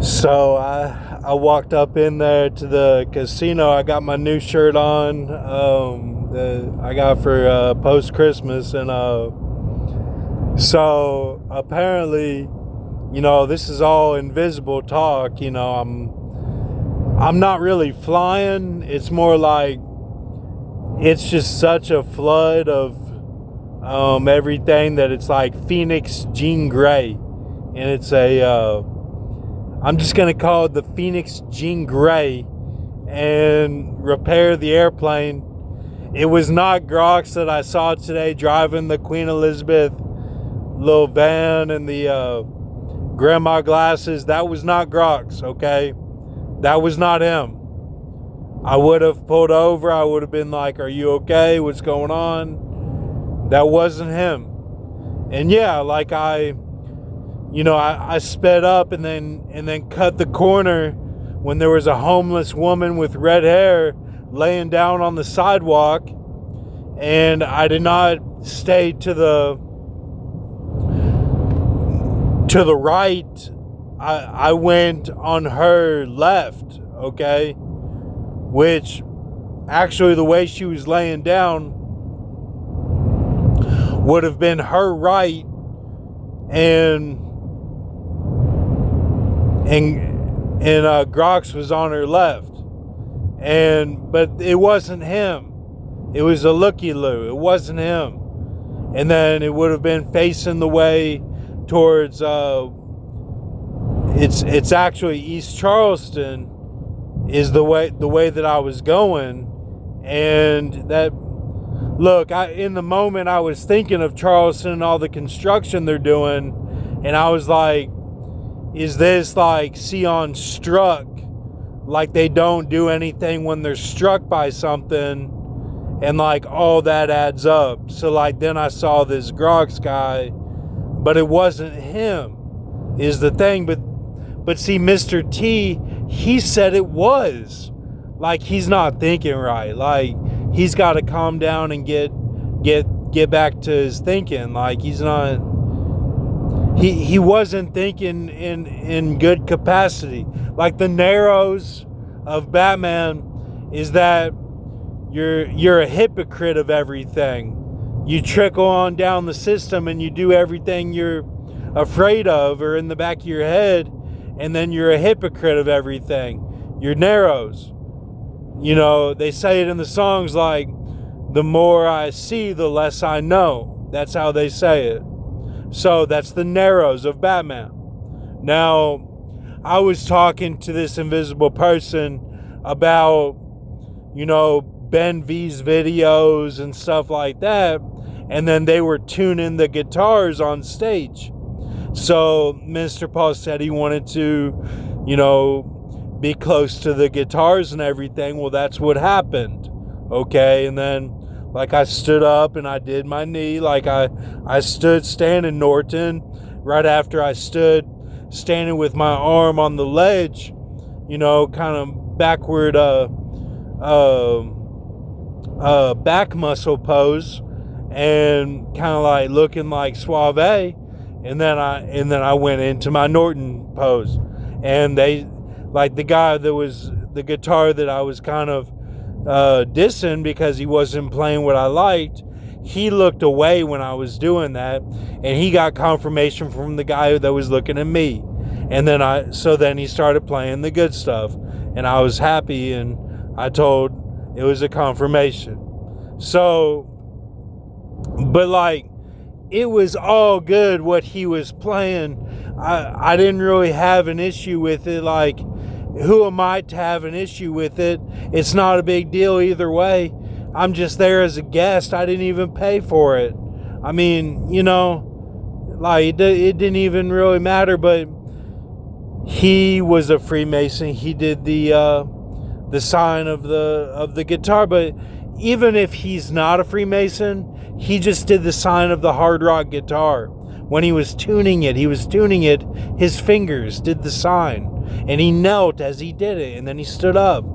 So I walked up in there to the casino. I got my new shirt on. I got for post Christmas, and so apparently, this is all invisible talk. I'm not really flying. It's more like it's just such a flood of everything that it's like Phoenix Jean Grey, and it's I'm just going to call it the Phoenix Jean Grey and repair the airplane. It was not Grox that I saw today driving the Queen Elizabeth little van and the grandma glasses. That was not Grox, okay? That was not him. I would have pulled over. I would have been like, are you okay? What's going on? That wasn't him. And yeah, like I sped up and then cut the corner when there was a homeless woman with red hair laying down on the sidewalk, and I did not stay to the right. I went on her left, okay? Which actually the way she was laying down would have been her right, and Grox was on her left, but it wasn't him. It was a looky-loo. It wasn't him. And then it would have been facing the way towards it's actually East Charleston is the way that I was going. And that, look, in the moment I was thinking of Charleston and all the construction they're doing, and I was like, is this like Sion struck? Like they don't do anything when they're struck by something, and like all that adds up. So like then I saw this Grox guy, but it wasn't him, is the thing. But see, Mr. T, he said it was. Like he's not thinking right. Like he's got to calm down and get back to his thinking. Like he's not. He wasn't thinking in good capacity. Like the narrows of Batman is that you're a hypocrite of everything. You trickle on down the system and you do everything you're afraid of or in the back of your head, and then you're a hypocrite of everything. You're narrows. They say it in the songs like, the more I see, the less I know. That's how they say it. So that's the narrows of Batman. Now, I was talking to this invisible person about, Ben V's videos and stuff like that, and then they were tuning the guitars on stage. So Mr. Paul said he wanted to, be close to the guitars and everything. Well, that's what happened. Okay, and then like I stood up and I did my knee. Like I stood standing, Norton, right after I stood standing with my arm on the ledge, kind of backward back muscle pose, and kind of like looking like suave. And then I went into my Norton pose. And they, like the guy that was the guitar that I was kind of dissing because he wasn't playing what I liked, he looked away when I was doing that, and he got confirmation from the guy that was looking at me. And then then he started playing the good stuff, and I was happy, and I told it was a confirmation. So, but like, it was all good what he was playing. I didn't really have an issue with it. Like, who am I to have an issue with it? It's not a big deal either way. I'm just there as a guest. I didn't even pay for it. I mean, like it didn't even really matter. But he was a Freemason. He did the sign of the guitar. But even if he's not a Freemason, he just did the sign of the hard rock guitar. When he was tuning it, his fingers did the sign. And he knelt as he did it, and then he stood up.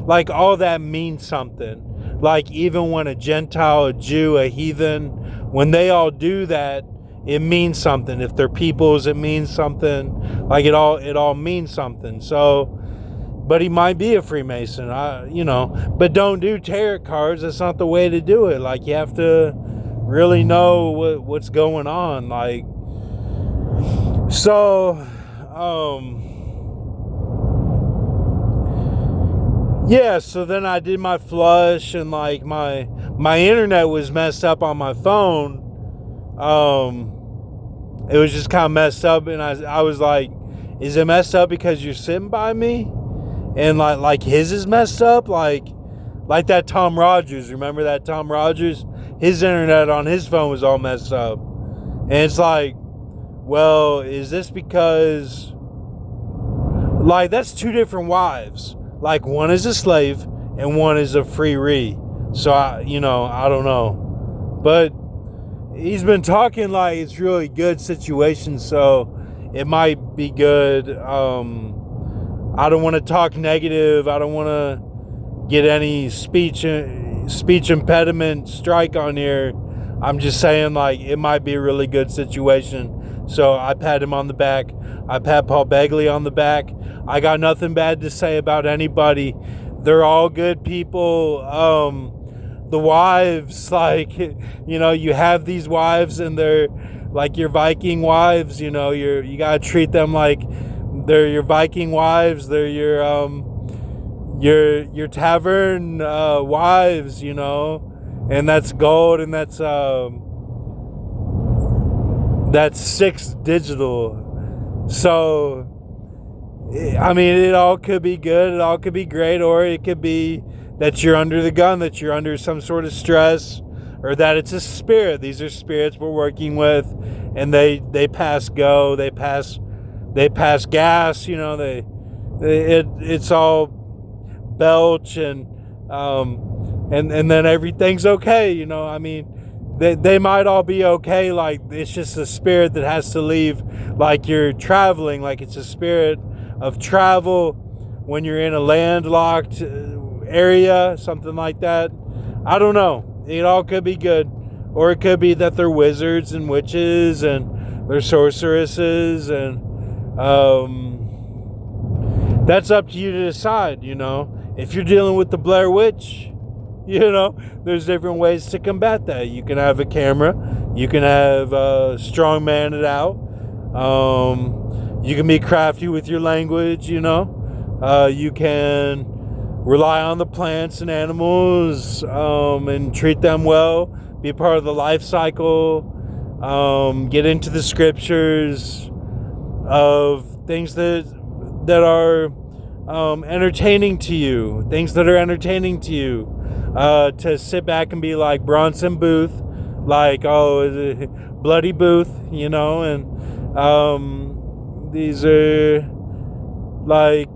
Like, all that means something. Like, even when a Gentile, a Jew, a heathen, when they all do that, it means something. If they're peoples, it means something. Like it all means something. So, but he might be a Freemason, but don't do tarot cards. That's not the way to do it. Like, you have to really know what's going on. Like, so, yeah, so then I did my flush, and like my internet was messed up on my phone. It was just kind of messed up, and I was like, is it messed up because you're sitting by me? And like his is messed up, like that Tom Rogers. Remember that Tom Rogers? His internet on his phone was all messed up. And it's like, well, is this because, like, that's two different wives. Like, one is a slave and one is a free. So I don't know. But he's been talking like it's really good situation, so it might be good. I don't want to talk negative. I don't want to get any speech impediment strike on here. I'm just saying, like, it might be a really good situation. So I pat him on the back. I pat Paul Begley on the back. I got nothing bad to say about anybody. They're all good people. The wives, like, you have these wives, and they're like your Viking wives. You gotta treat them like they're your Viking wives. They're your tavern wives, and that's gold, and that's 6 digital. So, I mean, it all could be good, it all could be great, or it could be that you're under the gun, that you're under some sort of stress, or that it's a spirit. These are spirits we're working with, and they pass go, they pass gas, it's all belch, and then everything's okay, I mean, they might all be okay. Like, it's just a spirit that has to leave. Like, you're traveling, like it's a spirit of travel when you're in a landlocked area, something like that. I don't know. It all could be good, or it could be that they're wizards and witches and they're sorceresses, and that's up to you to decide. If you're dealing with the Blair Witch, there's different ways to combat that. You can have a camera, you can have strong man it out, you can be crafty with your language, you can rely on the plants and animals, and treat them well, be a part of the life cycle, get into the scriptures of things that are entertaining to you, to sit back and be like Bronson Booth, like, bloody Booth, and these are like,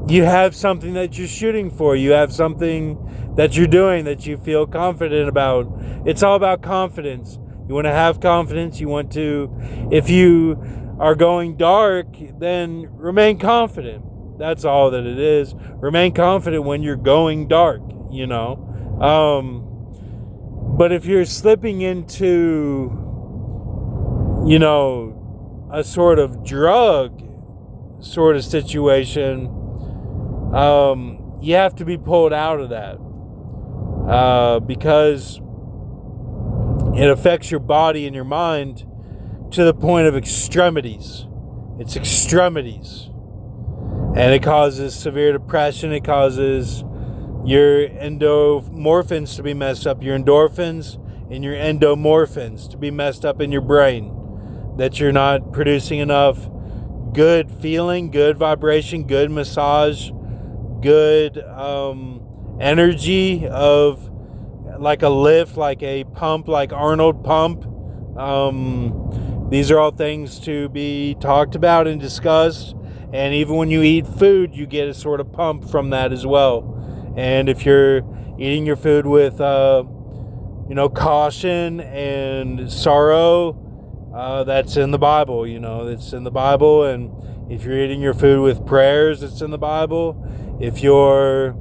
you have something that you're shooting for, you have something that you're doing that you feel confident about. It's all about confidence. You want to have confidence. You want to, if you are going dark, then remain confident. That's all that it is. Remain confident when you're going dark, but if you're slipping into, a sort of drug sort of situation, you have to be pulled out of that, because it affects your body and your mind to the point of extremities. It's extremities. And it causes severe depression. It causes your endomorphins to be messed up, your endorphins and your endomorphins to be messed up in your brain, that you're not producing enough good feeling, good vibration, good massage, good energy of, like a lift, like a pump, like Arnold pump. These are all things to be talked about and discussed. And even when you eat food, you get a sort of pump from that as well. And if you're eating your food with, caution and sorrow, that's in the Bible. It's in the Bible. And if you're eating your food with prayers, it's in the Bible. If you're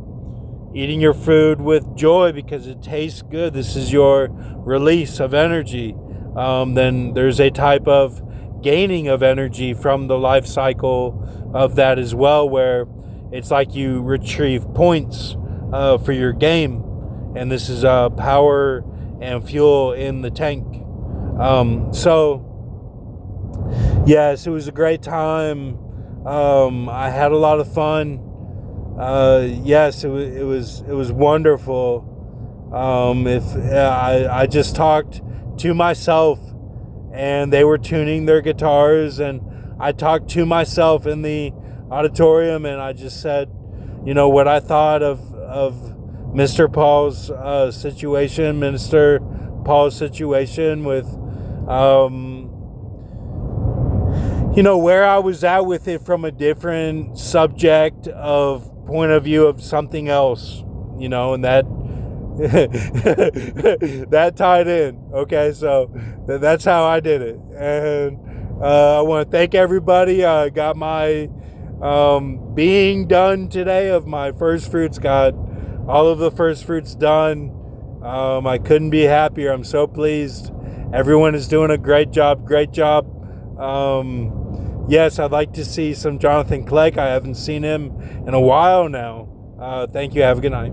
eating your food with joy because it tastes good, this is your release of energy. then there's a type of gaining of energy from the life cycle of that as well, where it's like you retrieve points for your game, and this is power and fuel in the tank. So yes, it was a great time. I had a lot of fun. Yes, it was wonderful. I just talked to myself, and they were tuning their guitars, and I talked to myself in the auditorium, and I just said, what I thought of Mr. Paul's situation, Minister Paul's situation with, where I was at with it from a different subject of point of view of something else, and that that tied in. Okay, so that's how I did it. And I want to thank everybody. I got my being done today of my first fruits. Got all of the first fruits done. I couldn't be happier. I'm so pleased. Everyone is doing a great job. Yes, I'd like to see some Jonathan Clegg. I haven't seen him in a while now. Thank you. Have a good night.